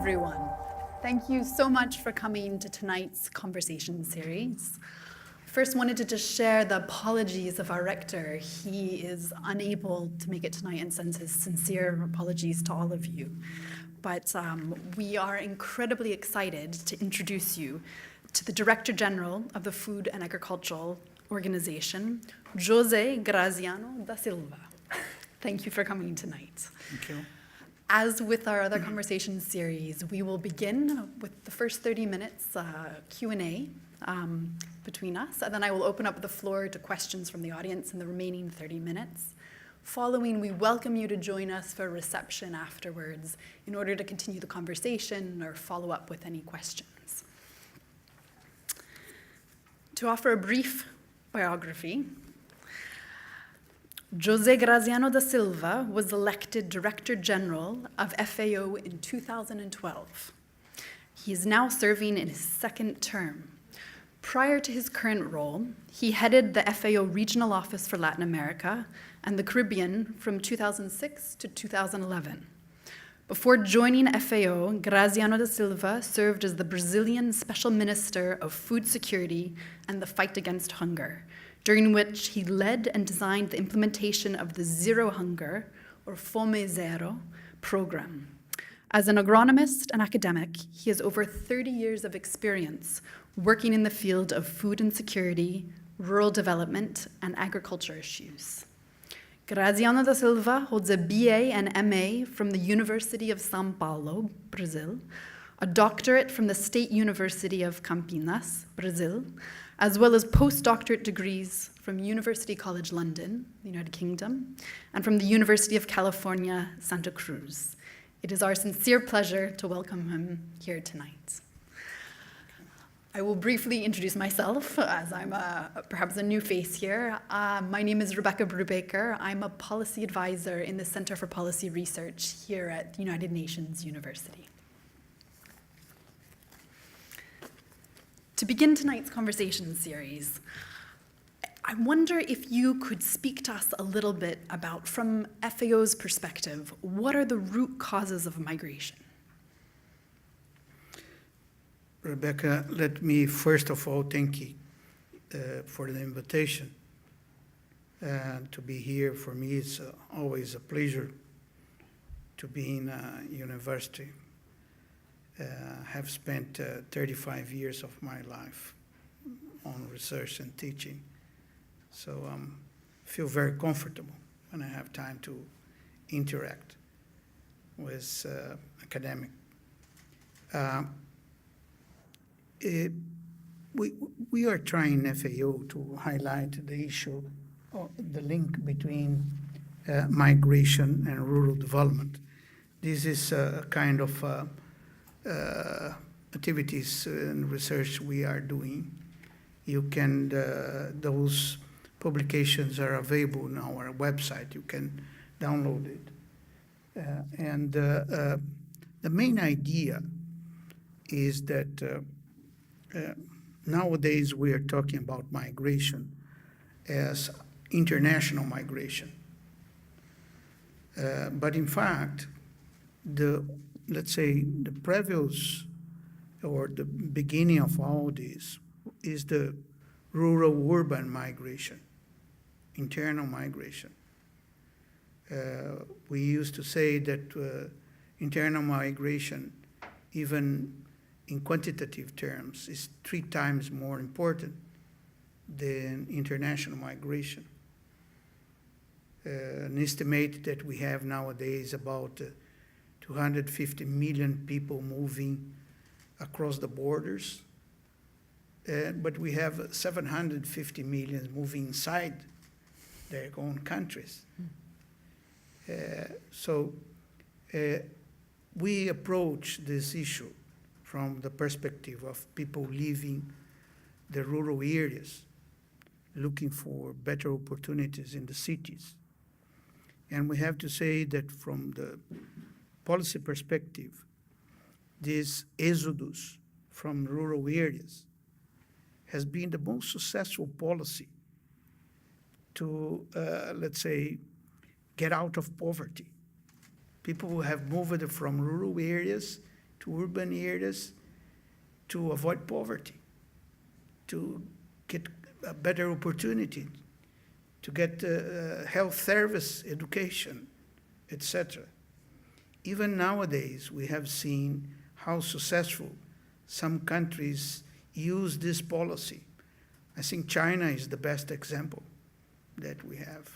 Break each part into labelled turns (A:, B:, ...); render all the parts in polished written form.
A: everyone. Thank you so much for coming to tonight's conversation series. First, wanted to just share the apologies of our rector. He is unable to make it tonight and sends his sincere apologies to all of you. But we are incredibly excited to introduce you to the Director General of the Food and Agricultural Organization, José Graziano da Silva. Thank you for coming tonight.
B: Thank you.
A: As with our other conversation series, we will begin with the first 30 minutes Q&A between us, and then I will open up the floor to questions from the audience in the remaining 30 minutes. Following, we welcome you to join us for a reception afterwards in order to continue the conversation or follow up with any questions. To offer a brief biography, José Graziano da Silva was elected Director General of FAO in 2012. He is now serving in his second term. Prior to his current role, he headed the FAO Regional Office for Latin America and the Caribbean from 2006 to 2011. Before joining FAO, Graziano da Silva served as the Brazilian Special Minister of Food Security and the Fight Against Hunger, during which he led and designed the implementation of the Zero Hunger, or Fome Zero, program. As an agronomist and academic, he has over 30 years of experience working in the field of food insecurity, rural development, and agriculture issues. Graziano da Silva holds a BA and MA from the University of São Paulo, Brazil, a doctorate from the State University of Campinas, Brazil, as well as postdoctorate degrees from University College London, the United Kingdom, and from the University of California, Santa Cruz. It is our sincere pleasure to welcome him here tonight. I will briefly introduce myself, as I'm perhaps a new face here. My name is Rebecca Brubaker. I'm a policy advisor in the Center for Policy Research here at United Nations University. To begin tonight's conversation series, I wonder if you could speak to us a little bit about, from FAO's perspective, what are the root causes of migration?
B: Rebecca, let me first of all thank you for the invitation. To be here, for me, it's always a pleasure to be in a university. Have spent 35 years of my life on research and teaching. So I feel very comfortable when I have time to interact with academic. We are trying FAO to highlight the issue, or the link between migration and rural development. This is a kind of activities and research we are doing. You can, those publications are available on our website. You can download it. And the main idea is that nowadays we are talking about migration as international migration. But in fact, let's say the previous or the beginning of all this is the rural-urban migration, internal migration. We used to say that internal migration, even in quantitative terms, is 3 times more important than international migration. An estimate that we have nowadays about 250 million people moving across the borders, but we have 750 million moving inside their own countries. So we approach this issue from the perspective of people leaving the rural areas, looking for better opportunities in the cities. And we have to say that from the policy perspective, this exodus from rural areas has been the most successful policy to, let's say, get out of poverty. People who have moved from rural areas to urban areas to avoid poverty, to get a better opportunity, to get health service, education, etc. Even nowadays, we have seen how successful some countries use this policy. I think China is the best example that we have,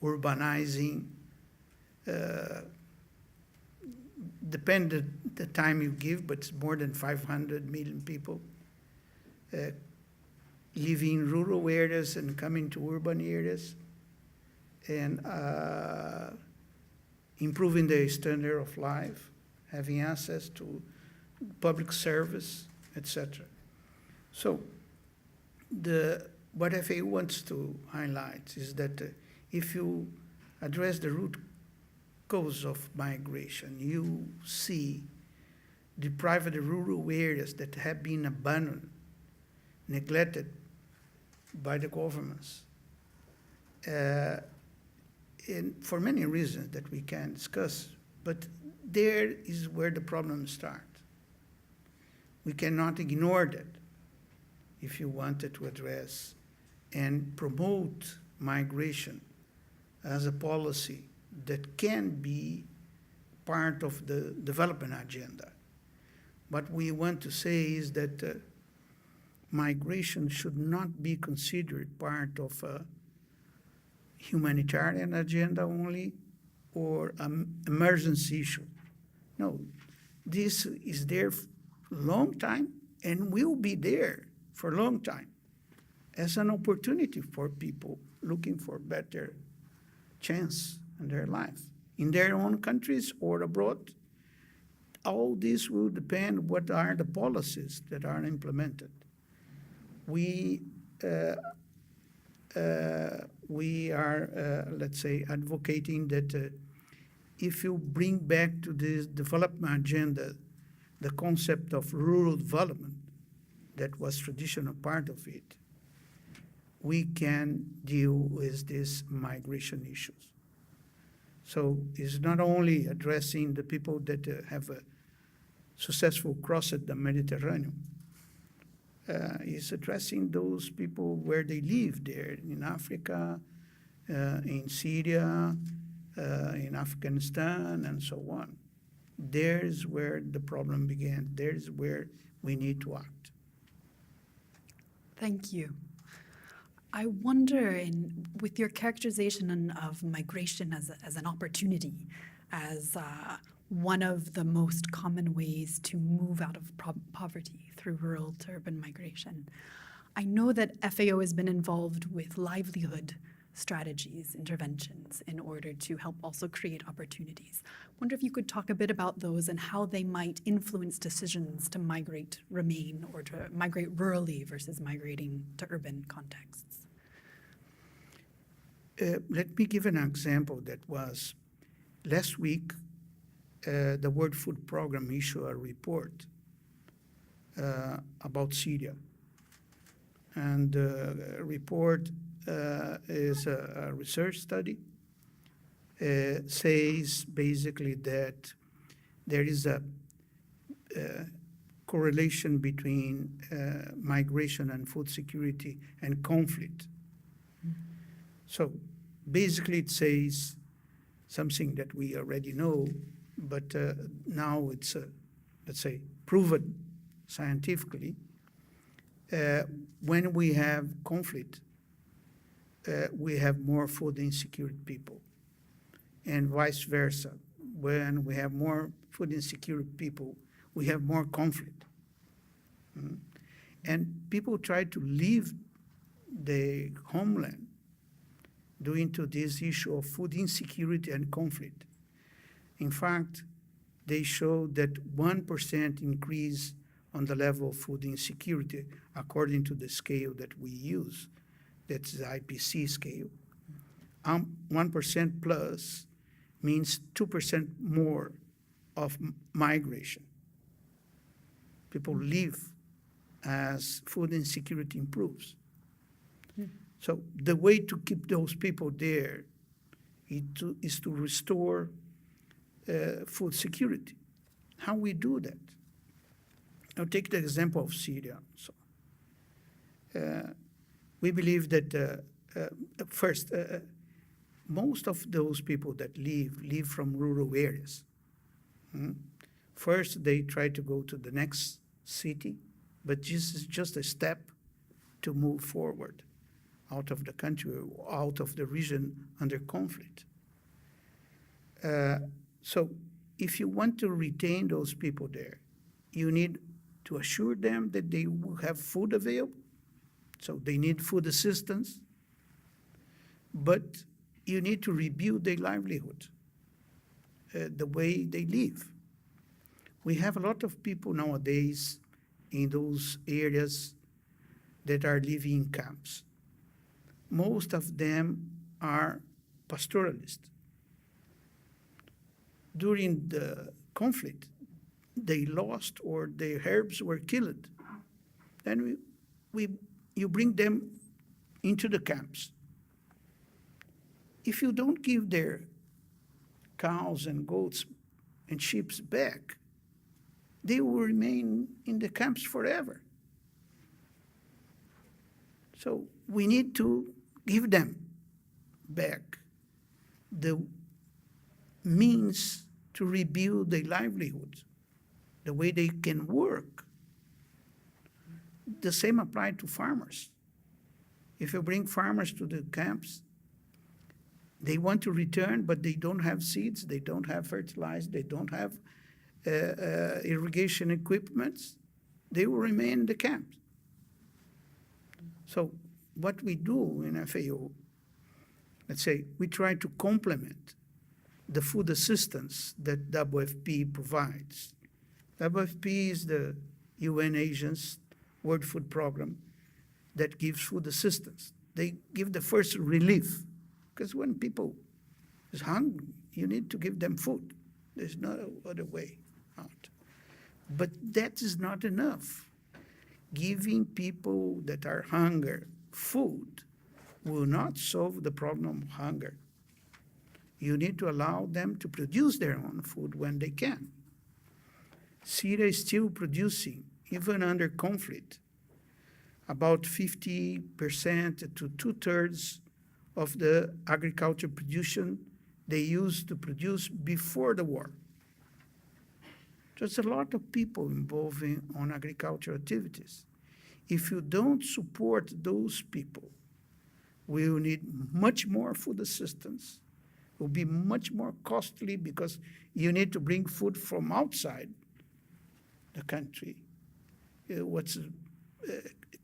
B: urbanizing, depending the time you give, but it's more than 500 million people living in rural areas and coming to urban areas, and improving their standard of life, having access to public service, etc. So what FAO wants to highlight is that if you address the root cause of migration, you see deprived rural areas that have been abandoned, neglected by the governments, and for many reasons that we can discuss, but there is where the problems start. We cannot ignore that if you wanted to address and promote migration as a policy that can be part of the development agenda. What we want to say is that migration should not be considered part of a humanitarian agenda only or an emergency issue. No, this is there for a long time and will be there for a long time as an opportunity for people looking for better chance in their life, in their own countries or abroad. All this will depend what are the policies that are implemented. We are, let's say, advocating that if you bring back to this development agenda the concept of rural development that was traditional part of it, we can deal with these migration issues. So it's not only addressing the people that have successful crossed the Mediterranean, it's addressing those people where they live there, in Africa, in Syria, in Afghanistan, and so on. There's where the problem began. There's where we need to act.
A: Thank you. I wonder, with your characterization of migration as an opportunity, as one of the most common ways to move out of poverty through rural to urban migration, I know that FAO has been involved with livelihood strategies, interventions, in order to help also create opportunities. I wonder if you could talk a bit about those and how they might influence decisions to migrate, remain, or to migrate rurally versus migrating to urban contexts.
B: Let me give an example that was last week. The World Food Program issued a report about Syria. And the report is a research study. Says basically that there is a correlation between migration and food security and conflict. So basically it says something that we already know, but now it's, let's say, proven scientifically. When we have conflict, we have more food insecure people, and vice versa. When we have more food insecure people, we have more conflict. And people try to leave the homeland due to this issue of food insecurity and conflict. In fact, they show that 1% increase on the level of food insecurity, according to the scale that we use. That's the IPC scale. 1% plus means 2% more of migration. People leave as food insecurity improves. So the way to keep those people there is to restore food security. How we do that? I'll take the example of Syria. So, we believe that first, most of those people that live from rural areas. First, they try to go to the next city, but this is just a step to move forward out of the country, or out of the region under conflict. So if you want to retain those people there, you need to assure them that they will have food available. So they need food assistance, but you need to rebuild their livelihood, the way they live. We have a lot of people nowadays in those areas that are living in camps. Most of them are pastoralists. During the conflict, they lost or their herbs were killed. Then you bring them into the camps. If you don't give their cows and goats and sheep back, they will remain in the camps forever. So we need to give them back the means to rebuild their livelihood, the way they can work. The same applies to farmers. If you bring farmers to the camps, they want to return, but they don't have seeds, they don't have fertilizer, they don't have irrigation equipment. They will remain in the camps. So what we do in FAO, let's say, we try to complement the food assistance that WFP provides. WFP is the UN Agency World Food Program that gives food assistance. They give the first relief, because when people is hungry, you need to give them food. There's no other way out. But that is not enough. Giving people that are hungry food will not solve the problem of hunger. You need to allow them to produce their own food when they can. Syria is still producing, even under conflict, about 50% to two-thirds of the agriculture production they used to produce before the war. There's a lot of people involved on agricultural activities. If you don't support those people, we will need much more food assistance. It will be much more costly because you need to bring food from outside the country. It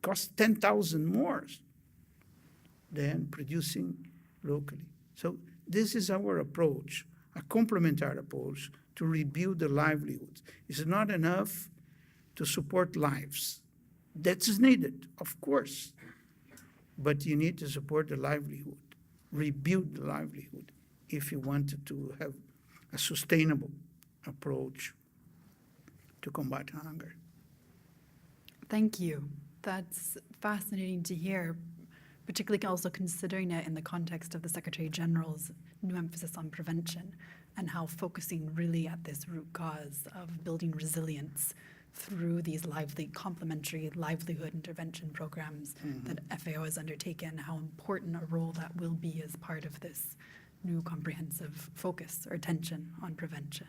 B: costs 10,000 more than producing locally. So this is our approach, a complementary approach to rebuild the livelihoods. It's not enough to support lives. That's needed, of course. But you need to support the livelihood, rebuild the livelihood, if you wanted to have a sustainable approach to combat hunger.
A: Thank you. That's fascinating to hear, particularly also considering it in the context of the Secretary General's new emphasis on prevention and how focusing really at this root cause of building resilience through these complementary livelihood intervention programs that FAO has undertaken, how important a role that will be as part of this new comprehensive focus or attention on prevention.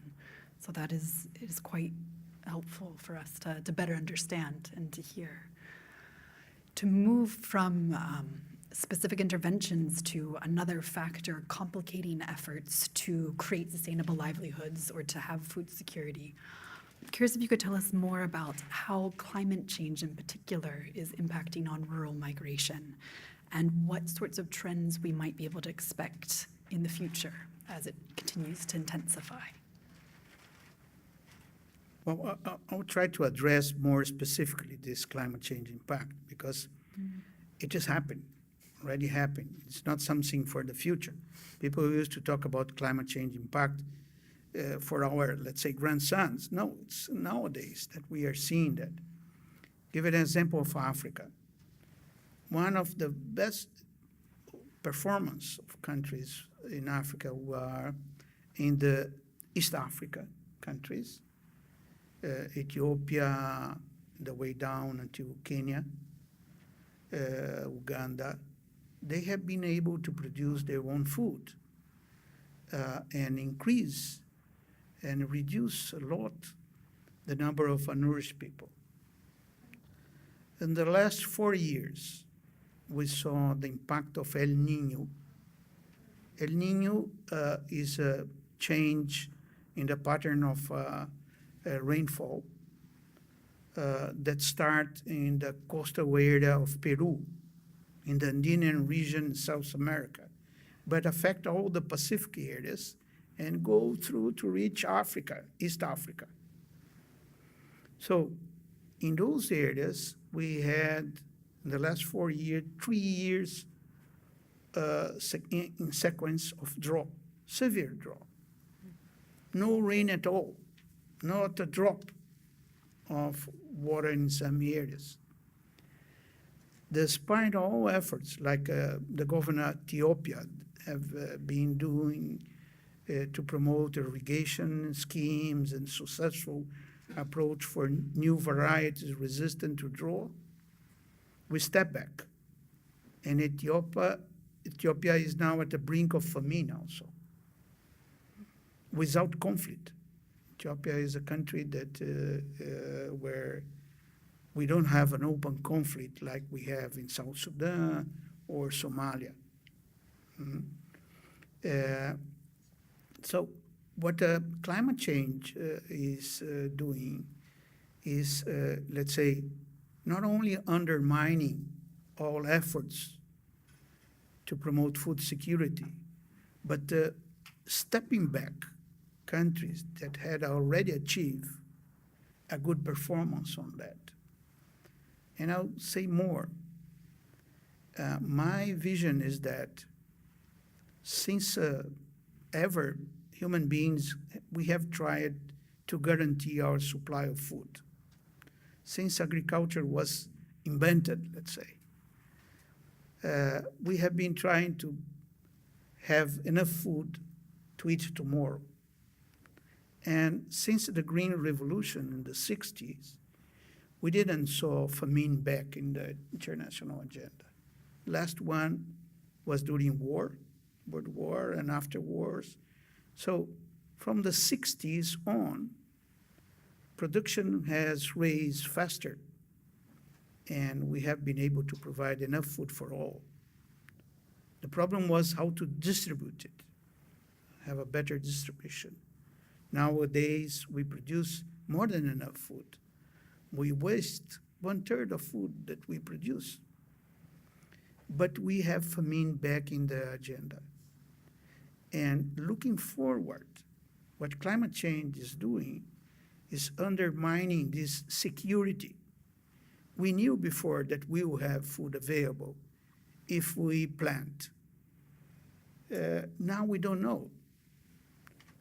A: So that is quite helpful for us to better understand and to hear. To move from specific interventions to another factor complicating efforts to create sustainable livelihoods or to have food security, I'm curious if you could tell us more about how climate change in particular is impacting on rural migration and what sorts of trends we might be able to expect in the future as it continues to intensify.
B: Well, I'll try to address more specifically this climate change impact because it just happened, already happened. It's not something for the future. People used to talk about climate change impact for our, let's say, grandsons. No, it's nowadays that we are seeing that. Give an example of Africa. One of the best performance of countries in Africa were in the East Africa countries, Ethiopia, the way down until Kenya, Uganda, they have been able to produce their own food and increase and reduce a lot the number of malnourished people. In the last 4 years, we saw the impact of El Niño. El Niño is a change in the pattern of rainfall that start in the coastal area of Peru, in the Andean region in South America, but affect all the Pacific areas and go through to reach Africa, East Africa. So in those areas, we had, in the last 4 years, 3 years in sequence of drought, severe drought. No rain at all, not a drop of water in some areas. Despite all efforts, like the governor of Ethiopia have been doing to promote irrigation schemes and successful approach for new varieties resistant to drought, we step back. And Ethiopia is now at the brink of famine also, without conflict. Ethiopia is a country that where we don't have an open conflict like we have in South Sudan or Somalia. So what climate change is doing is, let's say, not only undermining all efforts to promote food security, but stepping back countries that had already achieved a good performance on that. And I'll say more. My vision is that since ever human beings, we have tried to guarantee our supply of food. Since agriculture was invented, let's say, we have been trying to have enough food to eat tomorrow. And since the Green Revolution in the 60s, we didn't saw famine back in the international agenda. Last one was during World War and after wars. So from the 60s on, production has raised faster, and we have been able to provide enough food for all. The problem was how to distribute it, have a better distribution. Nowadays, we produce more than enough food. We waste 1/3 of food that we produce. But we have famine back in the agenda. And looking forward, what climate change is doing is undermining this security. We knew before that we will have food available if we plant. Now we don't know.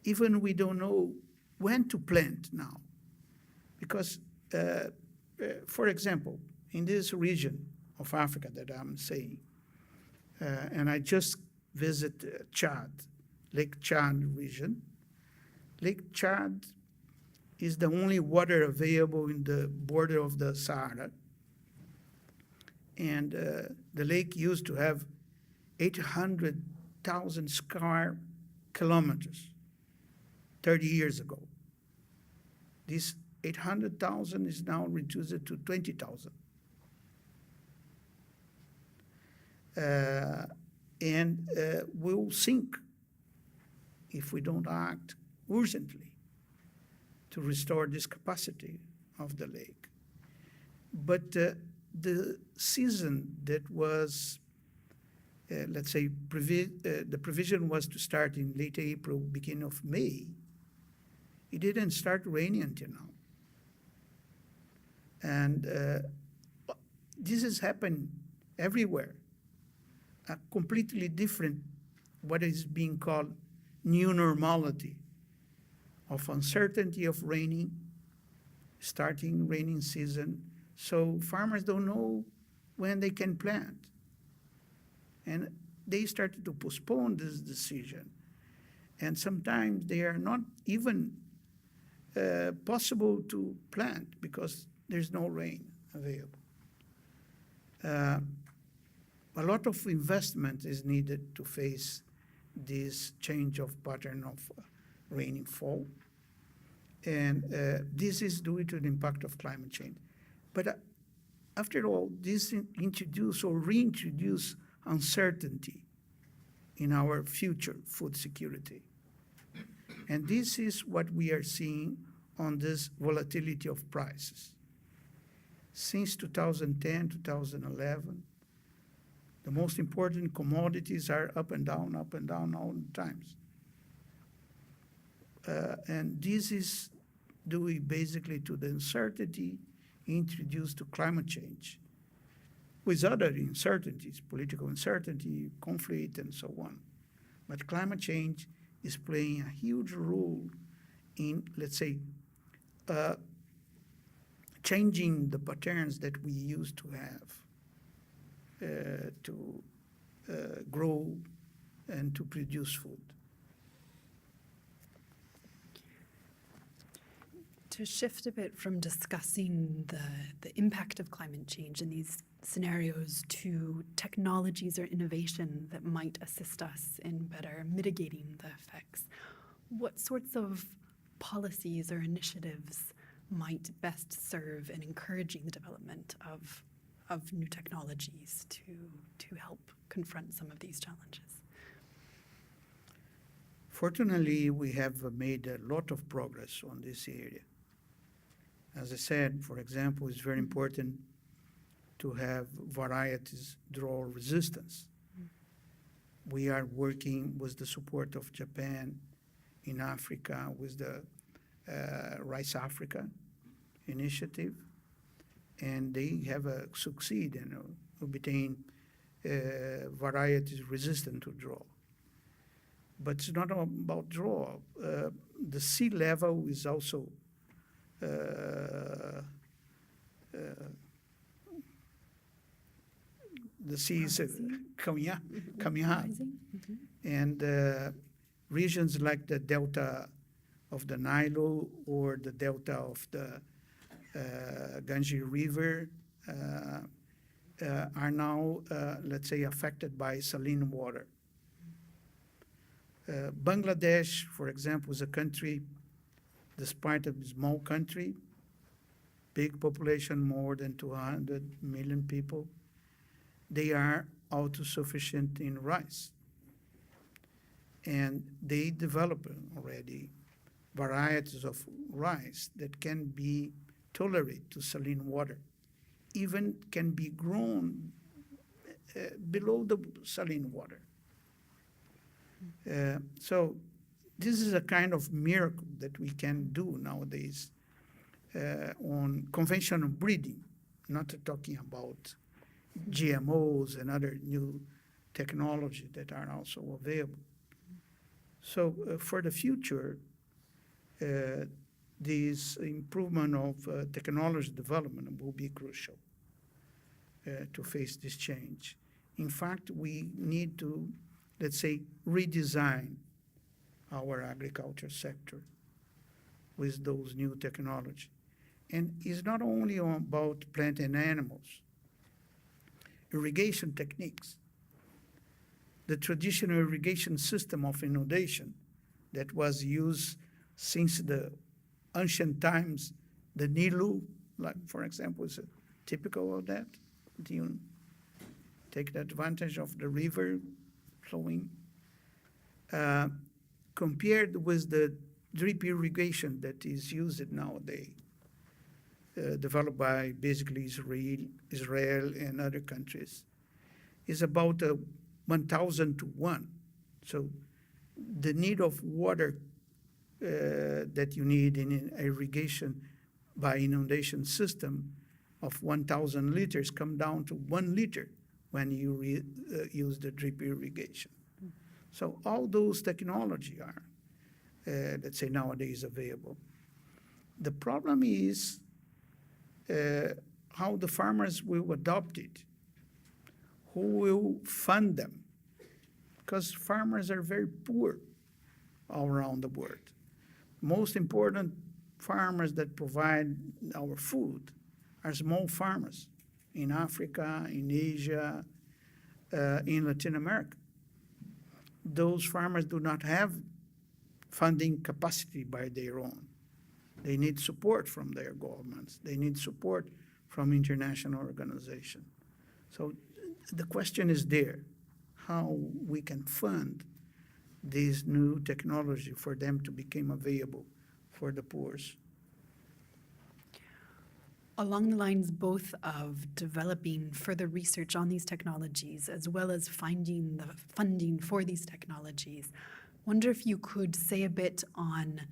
B: Even we don't know when to plant now. Because, for example, in this region of Africa that I'm saying, and I just visit Chad, Lake Chad region. Lake Chad is the only water available in the border of the Sahara. And the lake used to have 800,000 square kilometers 30 years ago. This 800,000 is now reduced to 20,000. And will sink if we don't act urgently to restore this capacity of the lake. But the season that was, let's say, the provision was to start in late April, beginning of May. It didn't start raining until now. And this has happened everywhere. A completely different, what is being called new normality of uncertainty of raining, starting raining season. So farmers don't know when they can plant. And they started to postpone this decision. And sometimes they are not even possible to plant because there's no rain available. A lot of investment is needed to face this change of pattern of rainfall. And this is due to the impact of climate change. But after all, this introduce or reintroduce uncertainty in our future food security. And this is what we are seeing on this volatility of prices. Since 2010, 2011, the most important commodities are up and down all the times. And this is due basically to the uncertainty introduced to climate change, with other uncertainties, political uncertainty, conflict, and so on. But climate change is playing a huge role in, let's say, changing the patterns that we used to have to grow and to produce food.
A: To shift a bit from discussing the impact of climate change in these scenarios to technologies or innovation that might assist us in better mitigating the effects, what sorts of policies or initiatives might best serve in encouraging the development of new technologies to help confront some of these challenges?
B: Fortunately, we have made a lot of progress on this area. As I said, for example, it's very important to have varieties drought resistance. We are working with the support of Japan in Africa with the Rice Africa initiative, and they have succeeded in obtaining varieties resistant to drought. But it's not about drought. The sea level is also the sea is coming up.
A: Mm-hmm.
B: And regions like the delta of the Nile or the delta of the Ganges River are now, let's say, affected by saline water. Bangladesh, for example, is a country, despite a small country, big population, more than 200 million people, they are autosufficient in rice. And they develop already varieties of rice that can be tolerate to saline water, even can be grown below the saline water. So this is a kind of miracle that we can do nowadays on conventional breeding, not talking about GMOs and other new technology that are also available. So for the future, this improvement of technology development will be crucial to face this change. In fact, we need to, let's say, redesign our agriculture sector with those new technology. And it's not only about plant and animals. Irrigation techniques. The traditional irrigation system of inundation that was used since the ancient times, the Nilu, like, for example, is typical of that. You take the advantage of the river flowing. Compared with the drip irrigation that is used nowadays, developed by basically Israel and other countries, is about 1,000 to 1. So the need of water that you need in an irrigation by inundation system of 1,000 liters come down to 1 liter when you use the drip irrigation. So all those technology are, let's say, nowadays available. The problem is how the farmers will adopt it. Who will fund them? Because farmers are very poor all around the world. Most important farmers that provide our food are small farmers in Africa, in Asia, in Latin America. Those farmers do not have funding capacity by their own. They need support from their governments. They need support from international organizations. So the question is there, how we can fund this new technology for them to become available for the poor.
A: Along the lines both of developing further research on these technologies as well as finding the funding for these technologies, wonder if you could say a bit on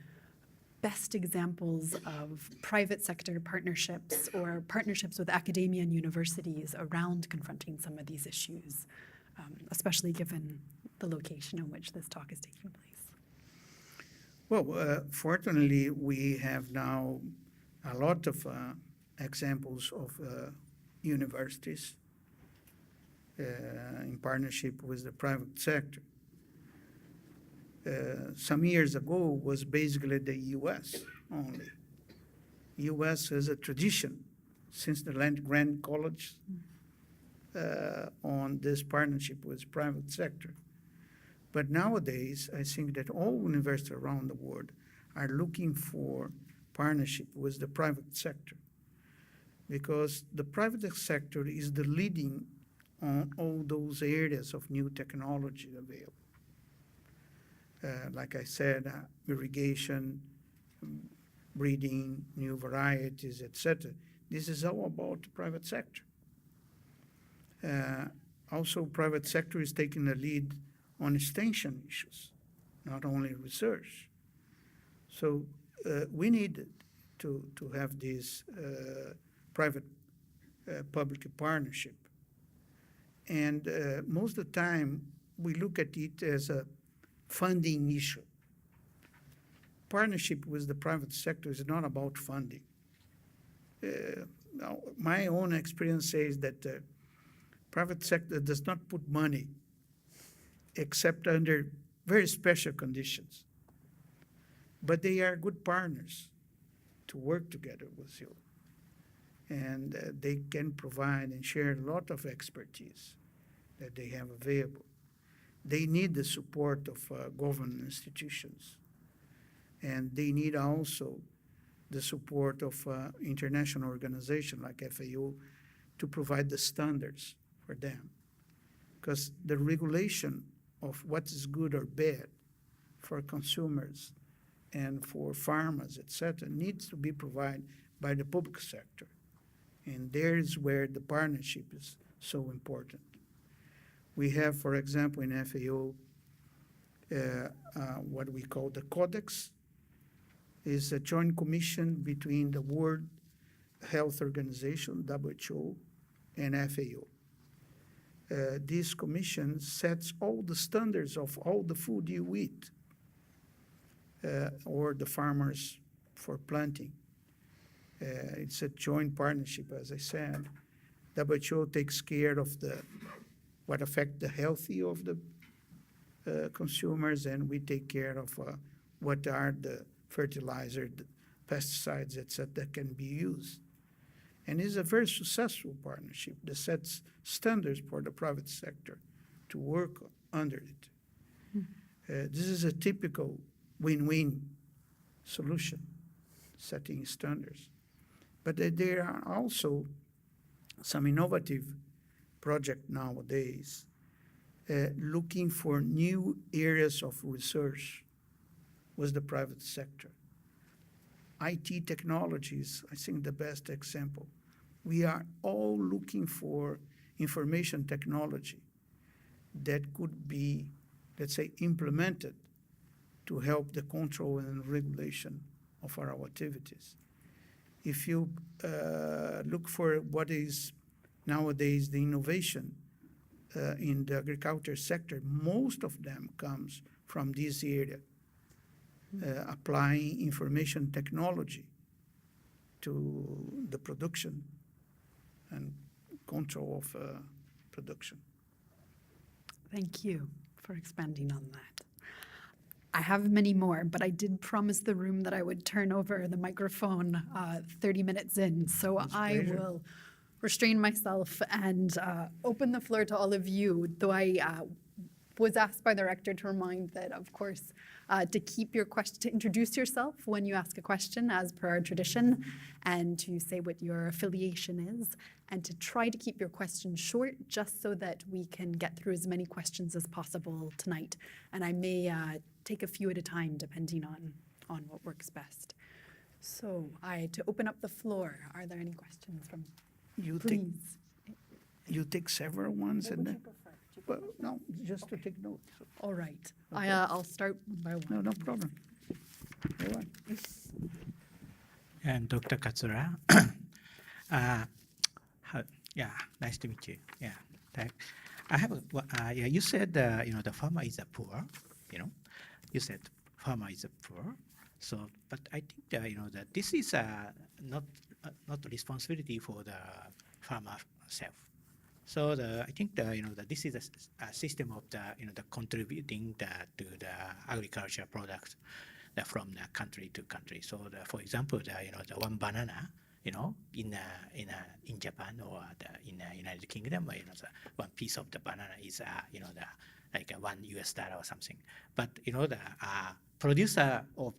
A: best examples of private sector partnerships or partnerships with academia and universities around confronting some of these issues, especially given the location in which this talk is taking place.
B: Well, fortunately, we have now a lot of examples of universities in partnership with the private sector. Some years ago was basically the U.S. only. U.S. has a tradition since the land-grant college on this partnership with private sector. But nowadays, I think that all universities around the world are looking for partnership with the private sector, because the private sector is the leading on all those areas of new technology available. Like I said, irrigation, breeding, new varieties, etc. This is all about the private sector. Also, private sector is taking the lead on extension issues, not only research. So we need to have this private-public partnership. And most of the time, we look at it as a funding issue. Partnership with the private sector is not about funding. Now, my own experience says that the private sector does not put money except under very special conditions. But they are good partners to work together with you. And they can provide and share a lot of expertise that they have available. They need the support of government institutions. And they need also the support of international organizations like FAO to provide the standards for them. Because the regulation of what is good or bad for consumers and for farmers, etc., needs to be provided by the public sector. And there is where the partnership is so important. We have, for example, in FAO, what we call the Codex, is a joint commission between the World Health Organization, WHO, and FAO. This commission sets all the standards of all the food you eat, or the farmers for planting. It's a joint partnership, as I said. WHO takes care of what affects the health of the consumers, and we take care of what are the fertilizer, the pesticides, etc., that can be used. And it's a very successful partnership that sets standards for the private sector to work under it. This is a typical win-win solution, setting standards. But there are also some innovative projects nowadays looking for new areas of research with the private sector. IT technologies, I think the best example. We are all looking for information technology that could be, let's say, implemented to help the control and regulation of our activities. If you look for what is nowadays the innovation in the agriculture sector, most of them comes from this area, applying information technology to the production and control of production.
A: Thank you for expanding on that. I have many more, but I did promise the room that I would turn over the microphone 30 minutes in. So I
B: pleasure.
A: will restrain myself and open the floor to all of you, though I was asked by the rector to remind that, of course, to keep your question, to introduce yourself when you ask a question as per our tradition, and to say what your affiliation is, and to try to keep your question short just so that we can get through as many questions as possible tonight. And I may take a few at a time depending on what works best. So to open up the floor, are there any questions from, please?
B: You take several ones
A: What
B: and
A: would
B: then,
A: you prefer?
B: well, no, just to take notes.
A: All right.
B: Okay.
A: I'll start one by one.
B: No problem. Go on.
C: And Dr. Katsura, yeah, nice to meet you. Yeah, I have. Yeah, you said the farmer is a poor. You said farmer is a poor. So, but I think that this is not responsibility for the farmer self. So I think that this is a system of the contributing to the agriculture products from the country to country. So for example, the one banana, in Japan or in the United Kingdom, the one piece of the banana is like $1 or something. But the producer of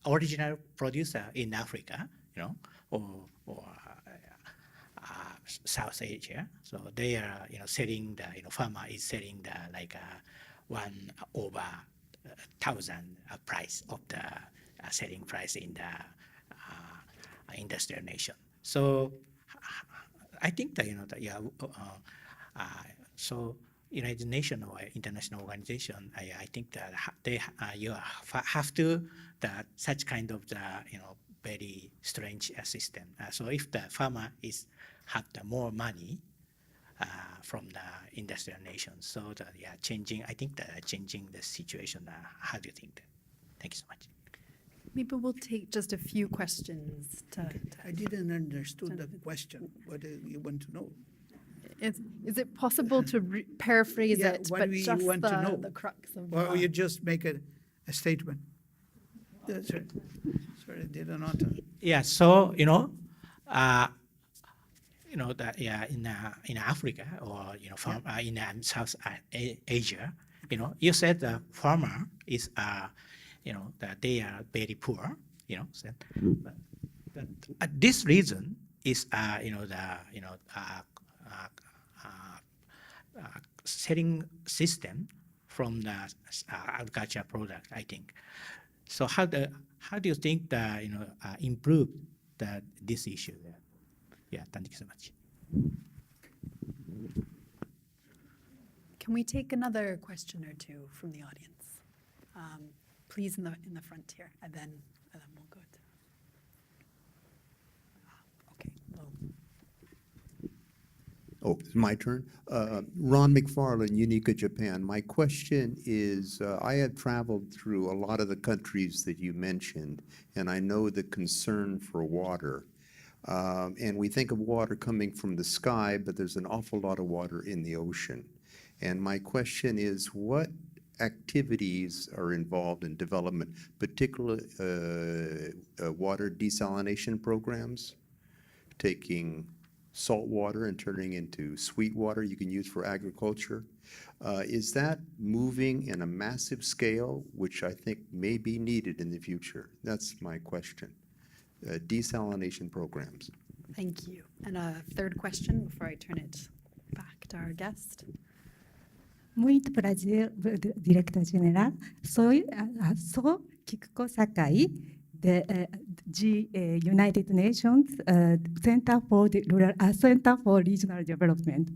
C: original producer in Africa, or South Asia, so they are selling the farmer is selling the like 1/1000 price of the selling price in the industrial nation. So I think that so United Nations or international organization, I think that they you have to that such kind of the very strange system. So if the farmer have the more money from the industrial nations, so that changing. I think that changing the situation. How do you think that? Thank you so much.
A: Maybe we'll take just a few questions to
B: I didn't understand the question. What do you want to know?
A: Is it possible to paraphrase
B: Yeah,
A: it,
B: what
A: but
B: do you
A: just
B: want to know?
A: the crux of
B: Or you just make a statement? Sorry, I didn't know.
C: Yeah. So that in Africa or in South Asia, you said the farmer is that they are very poor, but this reason is selling system from the agriculture product, I think. So how do you think that improve this issue there? Yeah, thank you so much.
A: Can we take another question or two from the audience? Please in the front here, and then we'll go to. Okay. Well.
D: Oh, it's my turn. Ron McFarland, Unica, Japan. My question is, I have traveled through a lot of the countries that you mentioned, and I know the concern for water. And we think of water coming from the sky, but there's an awful lot of water in the ocean. And my question is, what activities are involved in development, particularly water desalination programs, taking salt water and turning into sweet water you can use for agriculture? Is that moving in a massive scale, which I think may be needed in the future? That's my question. Desalination programs.
A: Thank you. And a third question before I turn it back to our guest.
E: Muito prazer, Director General. Sou Kikuko Sakai, the United Nations Center for Regional Development.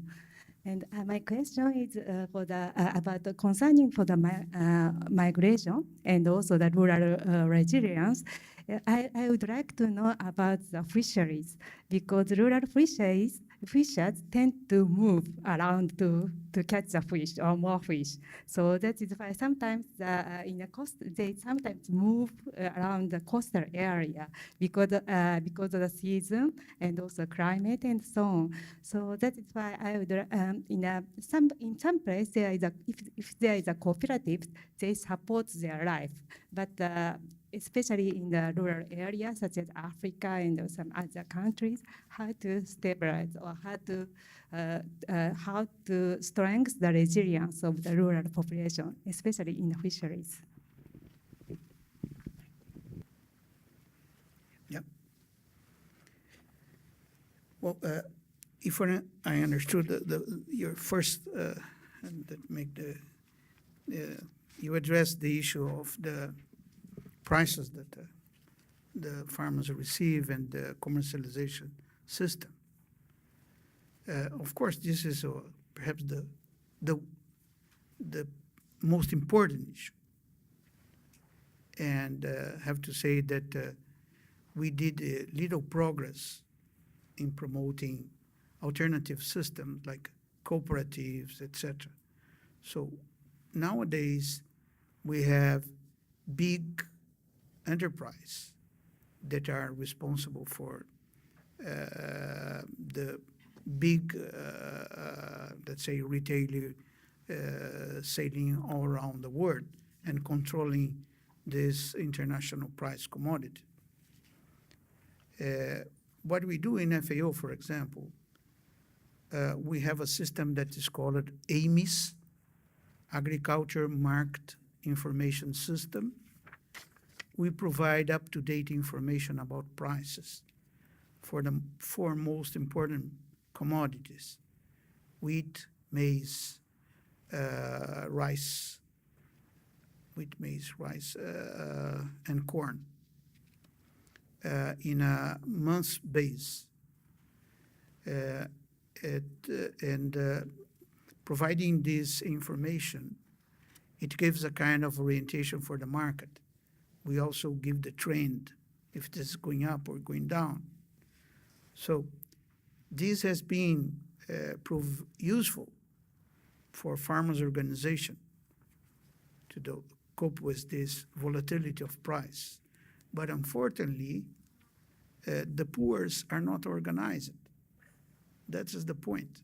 E: And my question is about concerning for the migration and also the rural resilience. I would like to know about the fisheries, because rural fisheries fishers tend to move around to catch a fish or more fish. So that is why sometimes in the coast, they sometimes move around the coastal area because of the season and also climate and so on. So that is why I would in some place there is if there is a cooperative, they support their life, but especially in the rural areas such as Africa and some other countries, how to stabilize or how to strengthen the resilience of the rural population, especially in the fisheries.
B: Yep. Well, if I understood your first, and that make you addressed the issue of the prices that the farmers receive and the commercialization system. Of course, this is perhaps the most important issue. And have to say that we did little progress in promoting alternative systems like cooperatives, etc. So nowadays we have big enterprise that are responsible for the big, let's say, retailer selling all around the world and controlling this international price commodity. What we do in FAO, for example, we have a system that is called AMIS, Agriculture Market Information System. We provide up-to-date information about prices for the four most important commodities: wheat, maize, rice, and corn in a month's base. Providing this information, it gives a kind of orientation for the market. We also give the trend, if this is going up or going down. So this has been proved useful for farmers' organization to cope with this volatility of price. But unfortunately, the poor are not organized. That is the point.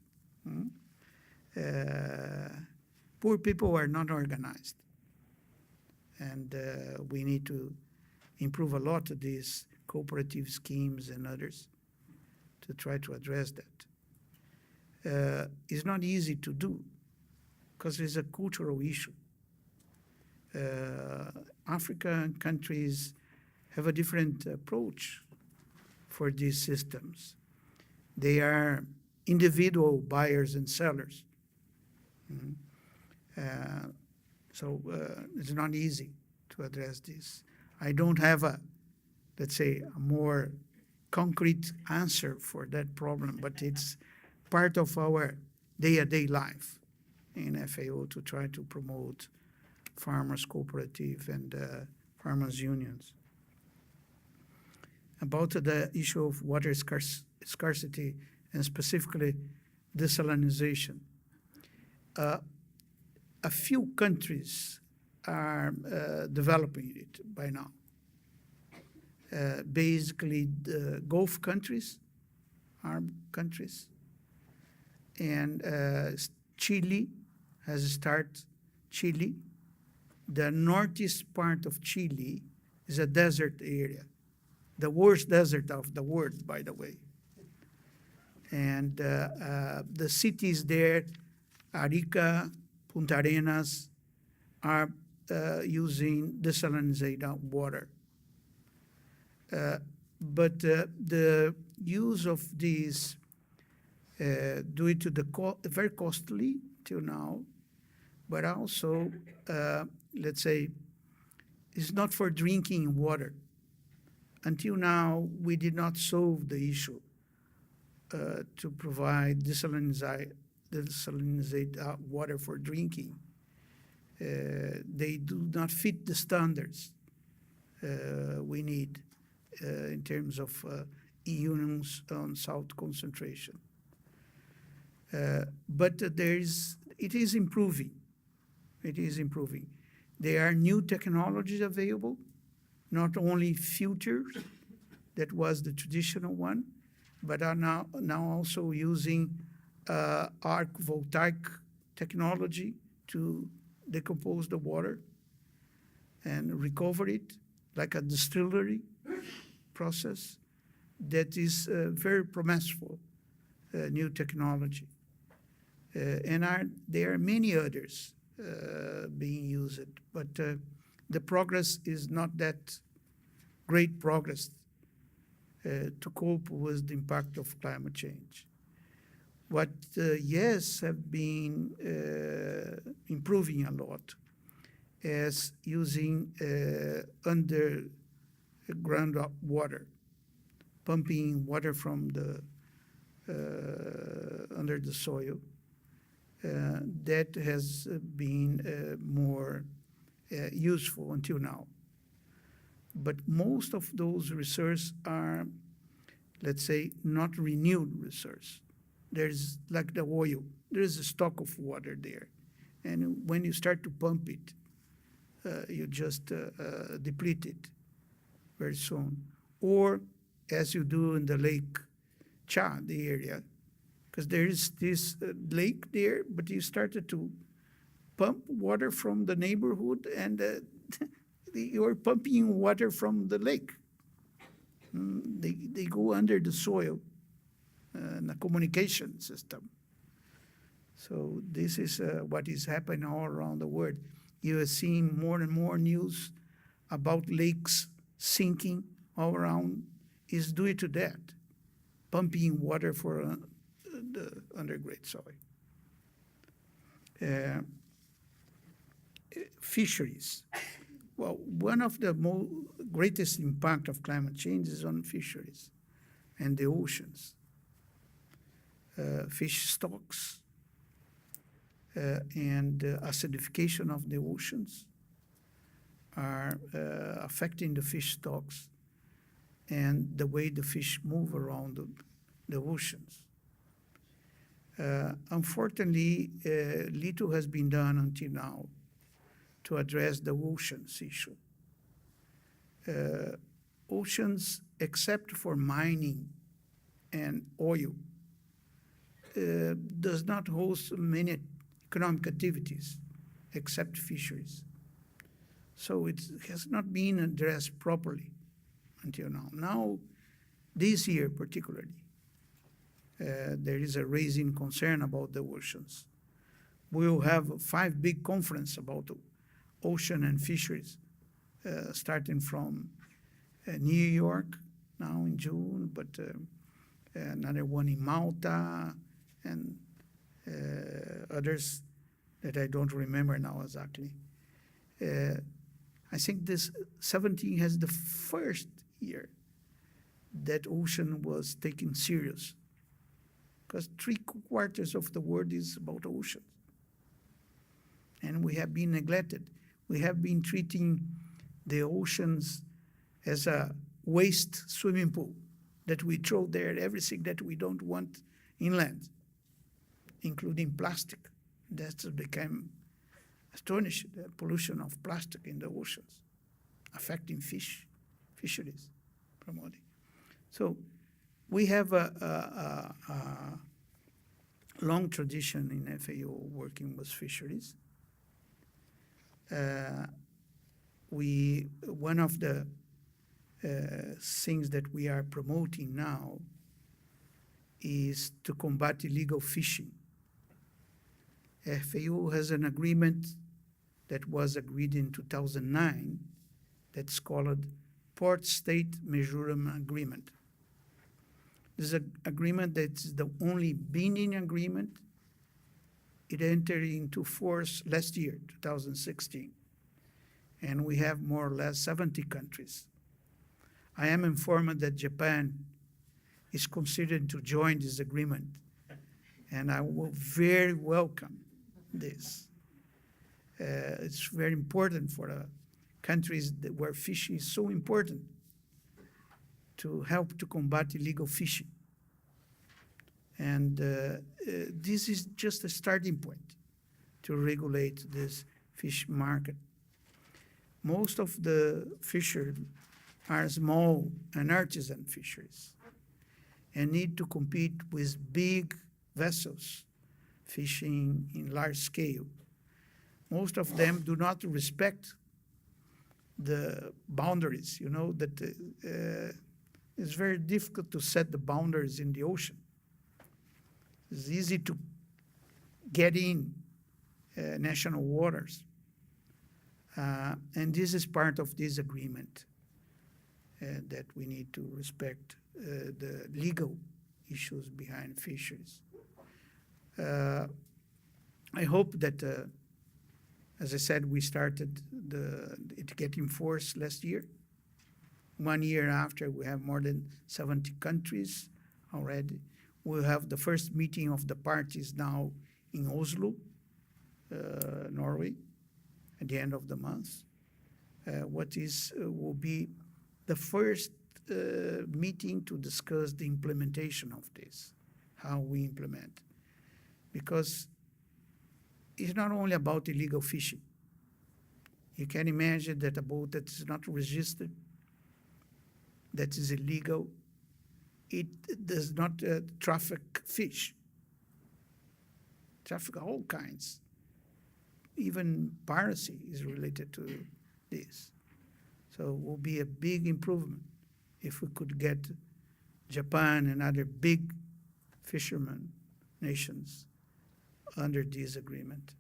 B: Poor people are not organized. And we need to improve a lot of these cooperative schemes and others to try to address that. It's not easy to do because it's a cultural issue. African countries have a different approach for these systems. They are individual buyers and sellers. So it's not easy to address this. I don't have let's say, a more concrete answer for that problem, but it's part of our day-to-day life in FAO to try to promote farmers' cooperative and farmers' unions. About the issue of water scarcity and specifically desalination, a few countries are developing it by now. Basically, the Gulf countries, Arab countries, and Chile has started. Chile, the northeast part of Chile is a desert area, the worst desert of the world, by the way. And the cities there, Arica, Punta Arenas, are using desalinated water. But the use of these due to the very costly till now, but also, let's say, it's not for drinking water. Until now, we did not solve the issue to provide desalinated water for drinking. They do not fit the standards we need in terms of units on salt concentration. But it is improving. It is improving. There are new technologies available, not only filters, that was the traditional one, but are now also using arc voltaic technology to decompose the water and recover it, like a distillery process. That is very promiseful new technology. And there are many others being used, but the progress is not that great progress to cope with the impact of climate change. What, yes, have been improving a lot is using underground water, pumping water from the under the soil. That has been more useful until now. But most of those resources are, let's say, not renewed resource. There's like the oil, there's a stock of water there. And when you start to pump it, you just deplete it very soon. Or as you do in the Lake Chad area, because there is this lake there, but you started to pump water from the neighborhood and you're pumping water from the lake. They go under the soil in a communication system. So this is what is happening all around the world. You are seeing more and more news about lakes sinking all around. Is due to that, pumping water for the underground soil. Fisheries. Well, one of the greatest impact of climate change is on fisheries and the oceans. Fish stocks and acidification of the oceans are affecting the fish stocks and the way the fish move around the oceans. Unfortunately, little has been done until now to address the oceans issue. Oceans, except for mining and oil, does not host many economic activities except fisheries. So it has not been addressed properly until now. Now, this year particularly, there is a raising concern about the oceans. We will have 5 big conferences about ocean and fisheries, starting from New York now in June, but another one in Malta and others that I don't remember now exactly. I think this 17 has the first year that ocean was taken serious, because 3/4 of the world is about oceans. And we have been neglected. We have been treating the oceans as a waste swimming pool that we throw there everything that we don't want inland, including plastic. That's become astonishing, the pollution of plastic in the oceans, affecting fisheries, promoting. So we have a long tradition in FAO working with fisheries. One of the things that we are promoting now is to combat illegal fishing. FAO has an agreement that was agreed in 2009 that's called Port State Measurement Agreement. This is an agreement that's the only binding agreement. It entered into force last year, 2016, and we have more or less 70 countries. I am informed that Japan is considering to join this agreement, and I will very welcome this. It's very important for countries where fishing is so important to help to combat illegal fishing. And this is just a starting point to regulate this fish market. Most of the fisheries are small and artisan fisheries and need to compete with big vessels fishing in large scale. Most of them do not respect the boundaries, that it's very difficult to set the boundaries in the ocean. It's easy to get in national waters. And this is part of this agreement, that we need to respect the legal issues behind fisheries. I hope that, as I said, we started it get enforced last year. 1 year after, we have more than 70 countries already. We'll have the first meeting of the parties now in Oslo, Norway, at the end of the month. Will be the first meeting to discuss the implementation of this, how we implement. Because it's not only about illegal fishing. You can imagine that a boat that is not registered, that is illegal, it does not traffic fish, traffic all kinds. Even piracy is related to this. So it will be a big improvement if we could get Japan and other big fishermen nations under this agreement.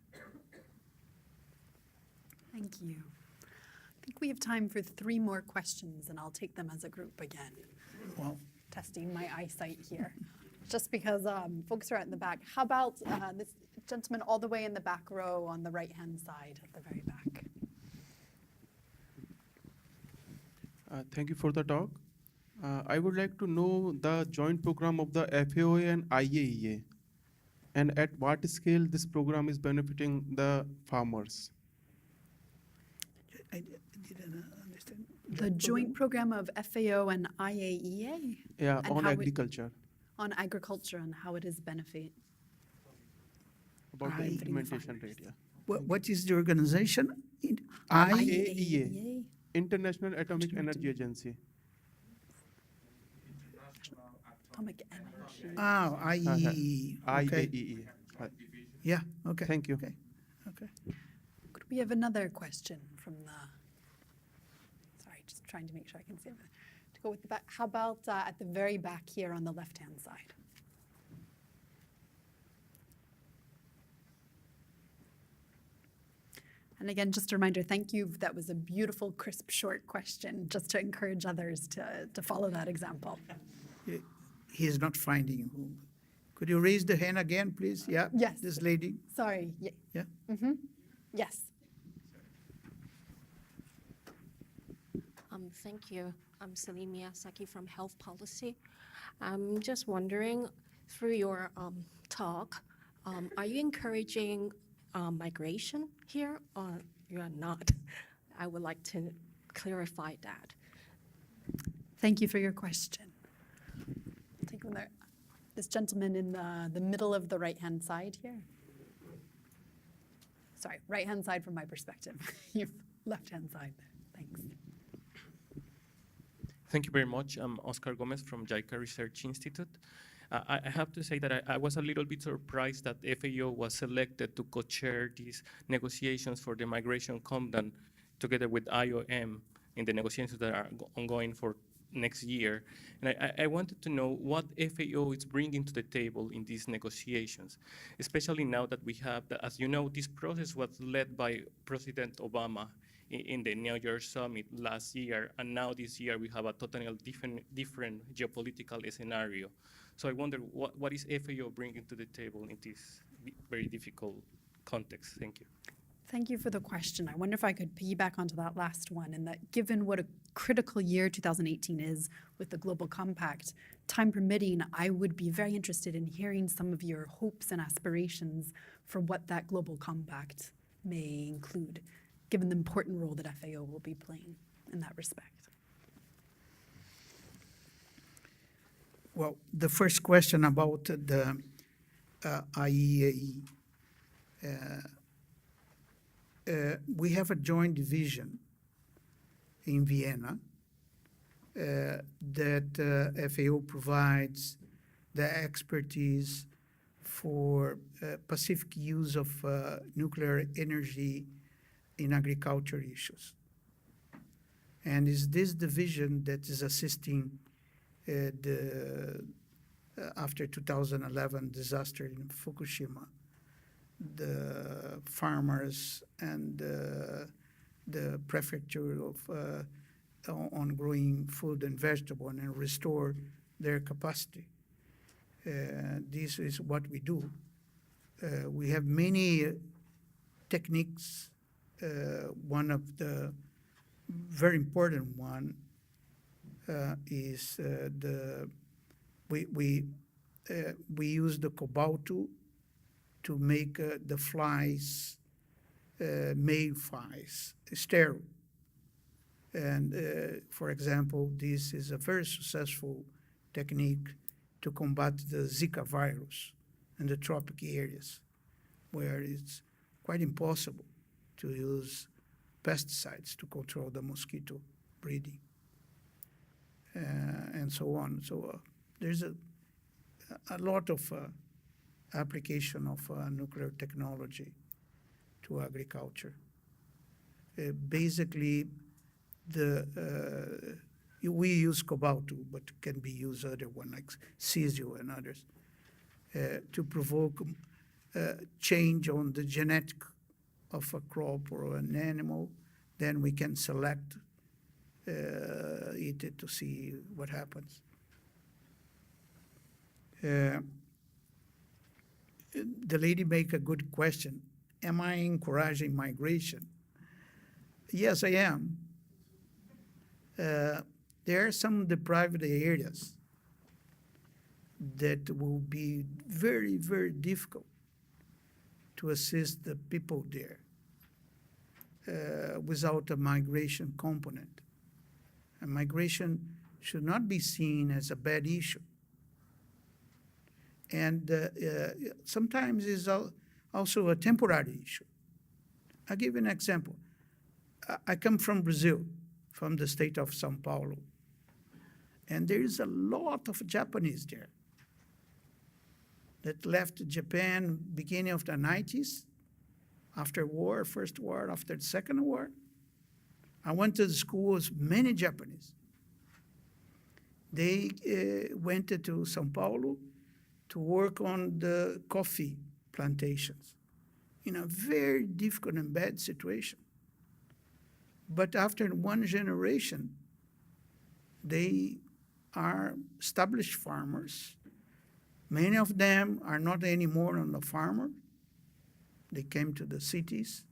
A: Thank you. I think we have time for 3 more questions, and I'll take them as a group again.
B: Well,
A: Testing my eyesight here. Just because folks are out in the back. How about this gentleman all the way in the back row on the right-hand side at the very back?
F: Thank you for the talk. I would like to know the joint program of the FAO and IAEA, and at what scale this program is benefiting the farmers.
B: I didn't understand.
A: The joint program of FAO and IAEA?
F: Yeah,
A: And
F: on
A: how
F: agriculture,
A: on agriculture and how it is benefit.
F: about the
A: benefiting the
F: implementation
A: farmers.
F: rate. Yeah.
B: What is the organization?
F: IAEA, International Atomic Energy Agency.
A: Atomic energy.
B: Oh, IEE. Okay.
F: IAEA.
B: Yeah, okay.
F: Thank you.
B: Okay.
A: Could we have another question from the, sorry, just trying to make sure I can see it. To go with the back, how about at the very back here on the left-hand side? And again, just a reminder, thank you. That was a beautiful, crisp, short question, just to encourage others to follow that example.
B: He is not finding who. Could you raise the hand again, please? Yeah?
A: Yes.
B: This lady?
A: Sorry.
B: Yeah?
A: Yes.
G: Thank you. I'm Celine Miyazaki from Health Policy. I'm just wondering, through your talk, are you encouraging migration here, or you are not? I would like to clarify that.
A: Thank you for your question. Take this gentleman in the middle of the right-hand side here. Sorry, right-hand side from my perspective. Your left-hand side there. Thanks.
H: Thank you very much. I'm Oscar Gomez from JICA Research Institute. I have to say that I was a little bit surprised that FAO was selected to co-chair these negotiations for the Migration Covenant together with IOM in the negotiations that are ongoing for next year. And I wanted to know what FAO is bringing to the table in these negotiations, especially now that we have, as you know, this process was led by President Obama in the New York Summit last year, and now this year we have a totally different geopolitical scenario. So I wonder what is FAO bringing to the table in this very difficult context? Thank you.
A: Thank you for the question. I wonder if I could piggyback onto that last one, and that given what a critical year 2018 is with the Global Compact, time permitting, I would be very interested in hearing some of your hopes and aspirations for what that Global Compact may include, given the important role that FAO will be playing in that respect.
B: Well, the first question about the IEAE. We have a joint division in Vienna that FAO provides the expertise for pacific use of nuclear energy in agriculture issues. And it's this division that is assisting after 2011 disaster in Fukushima, the farmers and the prefecture of on growing food and vegetable and restore their capacity. This is what we do. We have many techniques. One of the very important one is we use the cobalt to make the flies, male flies, sterile. And for example, this is a very successful technique to combat the Zika virus in the tropical areas, where it's quite impossible to use pesticides to control the mosquito breeding, and so on. So there's a lot of application of nuclear technology to agriculture. Basically, we use cobalt, but can be used other one like cesium and others to provoke change on the genetic of a crop or an animal. Then we can select it to see what happens. The lady make a good question. Am I encouraging migration? Yes, I am. There are some deprived areas that will be very, very difficult to assist the people there without a migration component. And migration should not be seen as a bad issue. And sometimes it's also a temporary issue. I'll give you an example. I come from Brazil, from the state of São Paulo, and there is a lot of Japanese there that left Japan beginning of the 90s, after war, first war, after the second war. I went to the schools, many Japanese. They went to São Paulo to work on the coffee plantations in a very difficult and bad situation. But after one generation, they are established farmers. Many of them are not anymore on the farmer. They came to the cities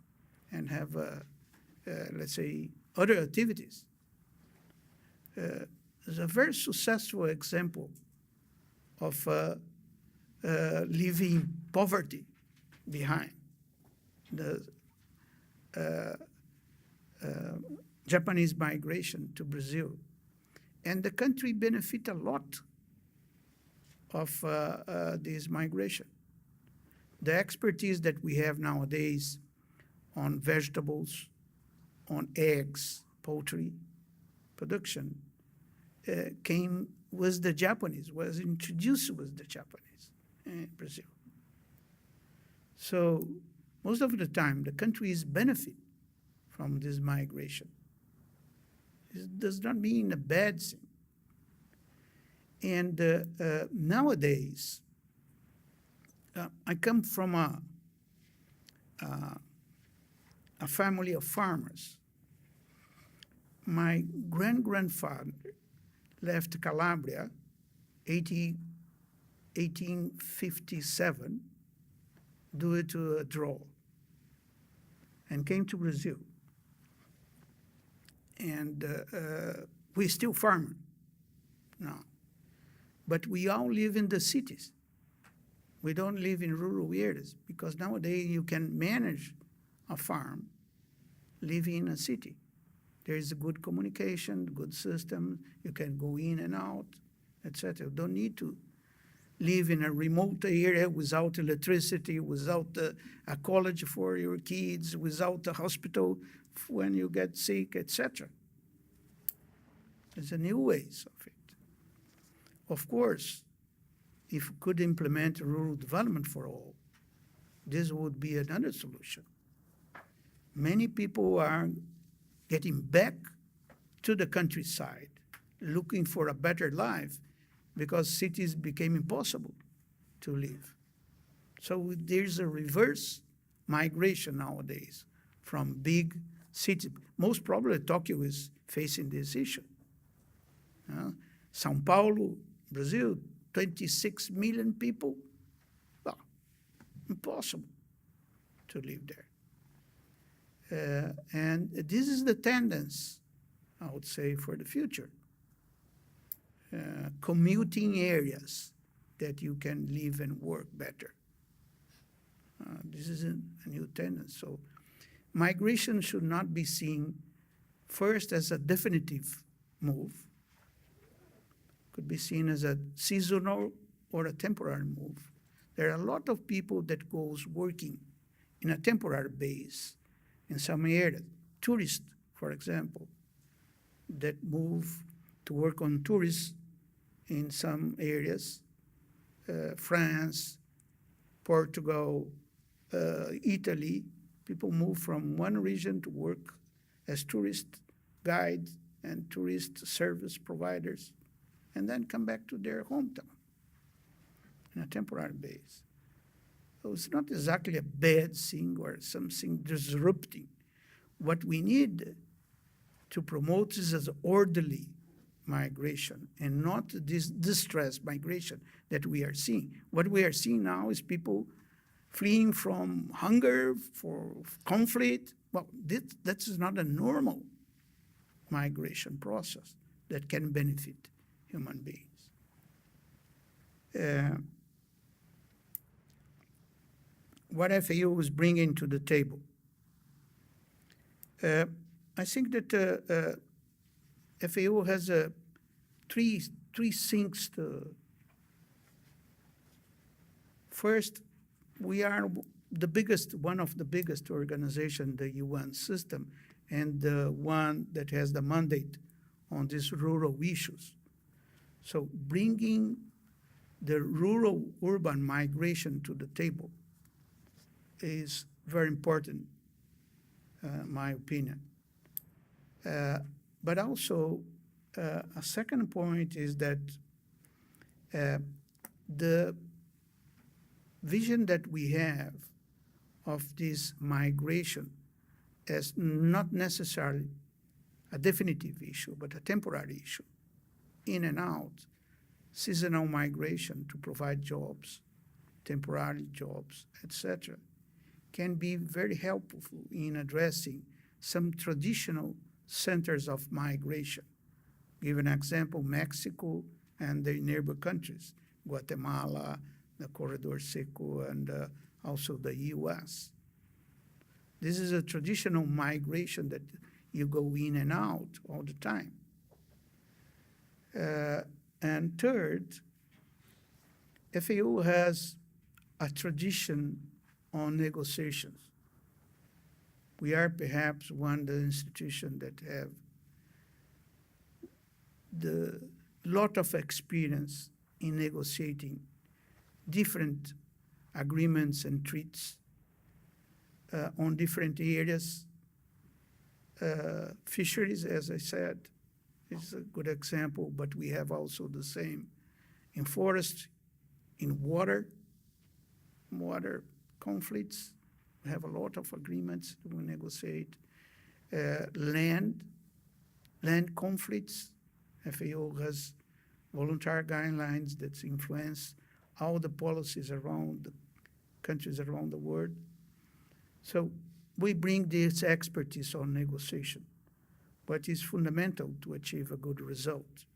B: and have, let's say, other activities. There's a very successful example of leaving poverty behind. The Japanese migration to Brazil. And the country benefit a lot of this migration. The expertise that we have nowadays on vegetables, on eggs, poultry production, came with the Japanese, was introduced with the Japanese in Brazil. So most of the time, the countries benefit from this migration. It does not mean a bad thing. And nowadays, I come from a family of farmers. My grandfather left Calabria 1857 due to a drought and came to Brazil. And we're still farming now. But we all live in the cities. We don't live in rural areas because nowadays you can manage a farm living in a city. There is a good communication, good system. You can go in and out. etc. You don't need to live in a remote area without electricity, without a college for your kids, without a hospital when you get sick, etc. There's a new ways of it. Of course, if we could implement rural development for all, this would be another solution. Many people are getting back to the countryside, looking for a better life, because cities became impossible to live. So there's a reverse migration nowadays from big cities. Most probably Tokyo is facing this issue. São Paulo, Brazil, 26 million people. Well, impossible to live there. And this is the tendency, I would say, for the future. Commuting areas that you can live and work better. This is a new tendency. So migration should not be seen first as a definitive move. Could be seen as a seasonal or a temporary move. There are a lot of people that goes working in a temporary base in some areas. Tourists, for example, that move to work on tourists in some areas, France, Portugal, Italy. People move from one region to work as tourist guides and tourist service providers, and then come back to their hometown in a temporary base. So it's not exactly a bad thing or something disrupting. What we need to promote is as orderly migration and not this distress migration that we are seeing. What we are seeing now is people fleeing from hunger, for conflict. Well, that is not a normal migration process that can benefit human beings. What FAO is bringing to the table? I think that FAO has three things to. First, we are the biggest, one of the biggest organizations, the UN system, and the one that has the mandate on these rural issues. So bringing the rural-urban migration to the table is very important, my opinion. But also, a second point is that the vision that we have of this migration as not necessarily a definitive issue, but a temporary issue, in and out, seasonal migration to provide jobs, temporary jobs, etc., can be very helpful in addressing some traditional centers of migration. Give an example, Mexico and the neighbor countries, Guatemala, the Corredor Seco, and also the US. This is a traditional migration that you go in and out all the time. And third, FAO has a tradition on negotiations. We are perhaps one of the institutions that have the lot of experience in negotiating different agreements and treaties on different areas. Fisheries, as I said, is a good example, but we have also the same in forest, in water conflicts. We have a lot of agreements to negotiate. Land conflicts. FAO has voluntary guidelines that influence all the policies around the countries around the world. So we bring this expertise on negotiation, but it's fundamental to achieve a good result.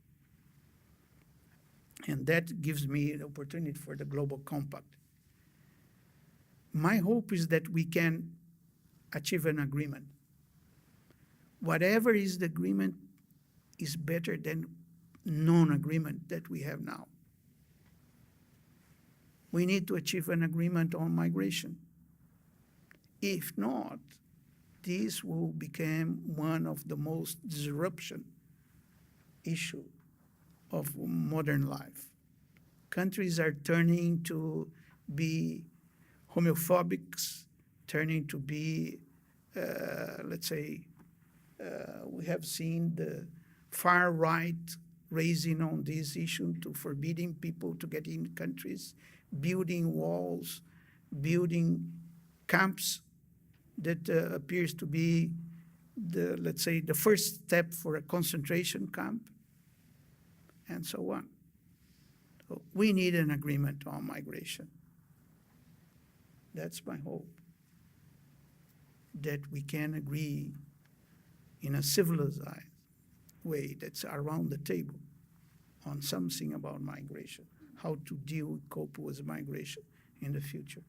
B: And that gives me an opportunity for the Global Compact. My hope is that we can achieve an agreement. Whatever is the agreement is better than non-agreement that we have now. We need to achieve an agreement on migration. If not, this will become one of the most disruption issue of modern life. Countries are turning to be homophobics, turning to be, let's say, we have seen the far right raising on this issue to forbidding people to get in countries, building walls, building camps that appears to be the, let's say, the first step for a concentration camp, and so on. So we need an agreement on migration. That's my hope, that we can agree in a civilized way that's around the table on something about migration, how to deal, cope with migration in the future.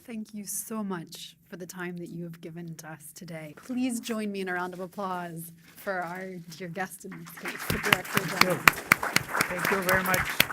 A: Thank you so much for the time that you have given to us today. Please join me in a round of applause for our dear guest in this case, the Director General.
B: Thank you very much.